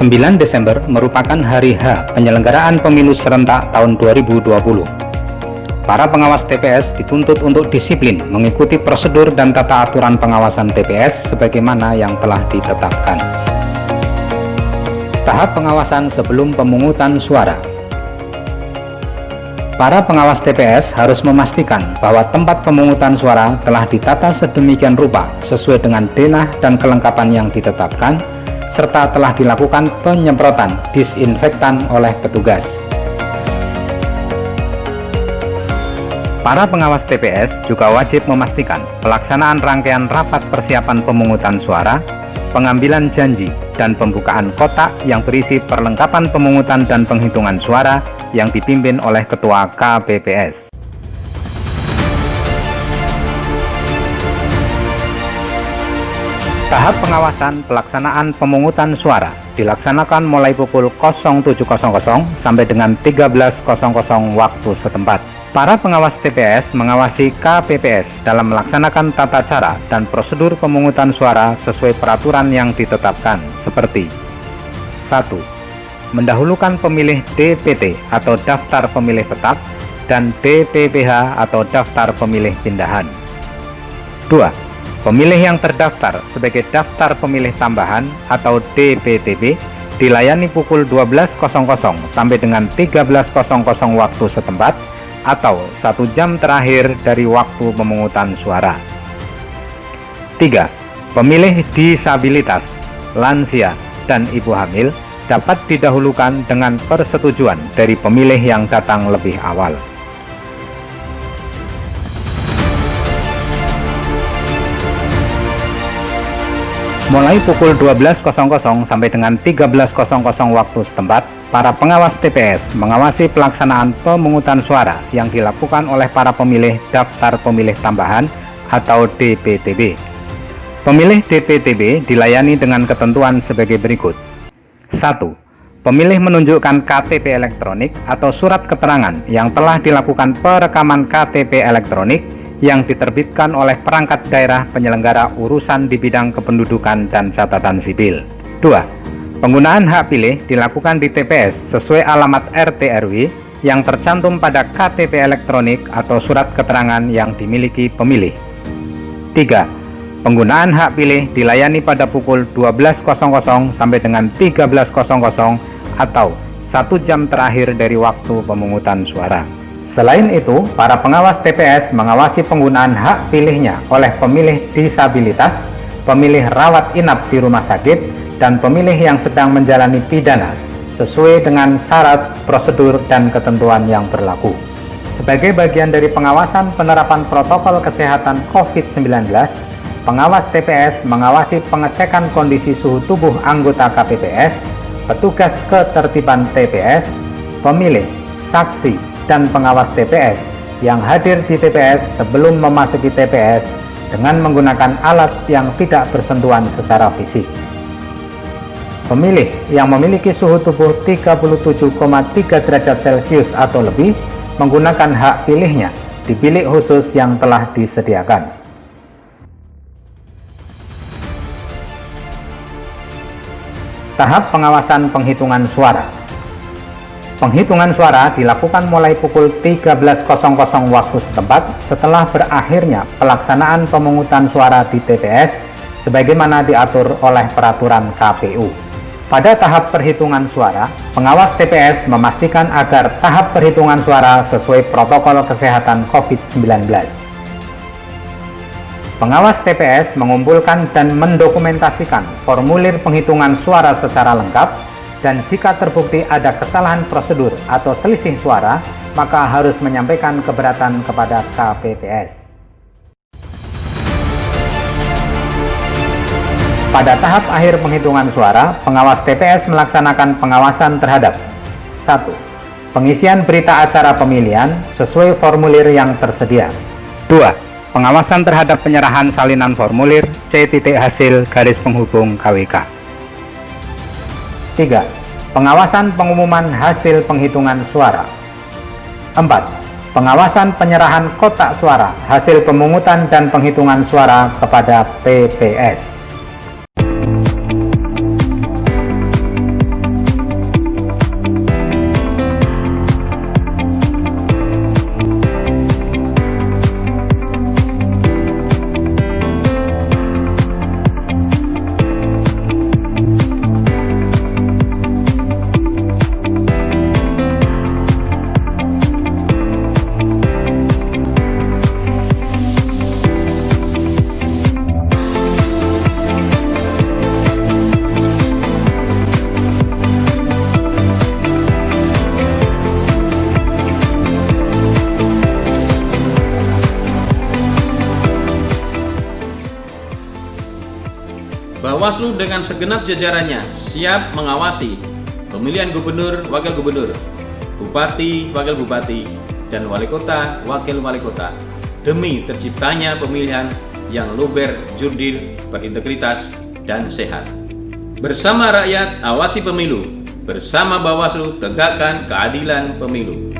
9 Desember merupakan hari H penyelenggaraan pemilu serentak tahun 2020. Para pengawas TPS dituntut untuk disiplin mengikuti prosedur dan tata aturan pengawasan TPS sebagaimana yang telah ditetapkan. Tahap pengawasan sebelum pemungutan suara. Para pengawas TPS harus memastikan bahwa tempat pemungutan suara telah ditata sedemikian rupa sesuai dengan denah dan kelengkapan yang ditetapkan, serta telah dilakukan penyemprotan disinfektan oleh petugas. Para pengawas TPS juga wajib memastikan pelaksanaan rangkaian rapat persiapan pemungutan suara, pengambilan janji, dan pembukaan kotak yang berisi perlengkapan pemungutan dan penghitungan suara yang dipimpin oleh Ketua KPPS. Tahap pengawasan pelaksanaan pemungutan suara dilaksanakan mulai pukul 07.00 sampai dengan 13.00 waktu setempat. Para pengawas TPS mengawasi KPPS dalam melaksanakan tata cara dan prosedur pemungutan suara sesuai peraturan yang ditetapkan seperti 1. Mendahulukan pemilih DPT atau daftar pemilih tetap dan DPPH atau daftar pemilih pindahan. 2. Pemilih yang terdaftar sebagai daftar pemilih tambahan atau DPTB dilayani pukul 12.00 sampai dengan 13.00 waktu setempat atau 1 jam terakhir dari waktu pemungutan suara. 3. Pemilih disabilitas, lansia, dan ibu hamil dapat didahulukan dengan persetujuan dari pemilih yang datang lebih awal. Mulai pukul 12.00 sampai dengan 13.00 waktu setempat, para pengawas TPS mengawasi pelaksanaan pemungutan suara yang dilakukan oleh para pemilih daftar pemilih tambahan atau DPTB. Pemilih DPTB dilayani dengan ketentuan sebagai berikut. 1. Pemilih menunjukkan KTP elektronik atau surat keterangan yang telah dilakukan perekaman KTP elektronik yang diterbitkan oleh perangkat daerah penyelenggara urusan di bidang kependudukan dan catatan sipil. 2. Penggunaan hak pilih dilakukan di TPS sesuai alamat RT RW yang tercantum pada KTP elektronik atau surat keterangan yang dimiliki pemilih. 3. Penggunaan hak pilih dilayani pada pukul 12.00 sampai dengan 13.00 atau 1 jam terakhir dari waktu pemungutan suara. Selain itu, para pengawas TPS mengawasi penggunaan hak pilihnya oleh pemilih disabilitas, pemilih rawat inap di rumah sakit, dan pemilih yang sedang menjalani pidana sesuai dengan syarat, prosedur, dan ketentuan yang berlaku. Sebagai bagian dari pengawasan penerapan protokol kesehatan COVID-19, pengawas TPS mengawasi pengecekan kondisi suhu tubuh anggota KPPS, petugas ketertiban TPS, pemilih, saksi, dan pengawas TPS yang hadir di TPS sebelum memasuki TPS dengan menggunakan alat yang tidak bersentuhan secara fisik. Pemilih yang memiliki suhu tubuh 37,3 derajat Celcius atau lebih menggunakan hak pilihnya di bilik khusus yang telah disediakan. Tahap pengawasan penghitungan suara. Penghitungan suara dilakukan mulai pukul 13.00 waktu setempat setelah berakhirnya pelaksanaan pemungutan suara di TPS sebagaimana diatur oleh peraturan KPU. Pada tahap perhitungan suara, pengawas TPS memastikan agar tahap perhitungan suara sesuai protokol kesehatan COVID-19. Pengawas TPS mengumpulkan dan mendokumentasikan formulir penghitungan suara secara lengkap, dan jika terbukti ada kesalahan prosedur atau selisih suara, maka harus menyampaikan keberatan kepada KPPS. Pada tahap akhir penghitungan suara, pengawas TPS melaksanakan pengawasan terhadap 1. Pengisian berita acara pemilihan sesuai formulir yang tersedia. 2. Pengawasan terhadap penyerahan salinan formulir C.hasil _KWK. 3. Pengawasan pengumuman hasil penghitungan suara. 4. Pengawasan penyerahan kotak suara hasil pemungutan dan penghitungan suara kepada PPS. Bawaslu dengan segenap jajarannya siap mengawasi pemilihan gubernur, wakil gubernur, bupati, wakil bupati, dan wali kota, wakil wali kota demi terciptanya pemilihan yang luber, jurdil, berintegritas, dan sehat. Bersama rakyat, awasi pemilu. Bersama Bawaslu, tegakkan keadilan pemilu.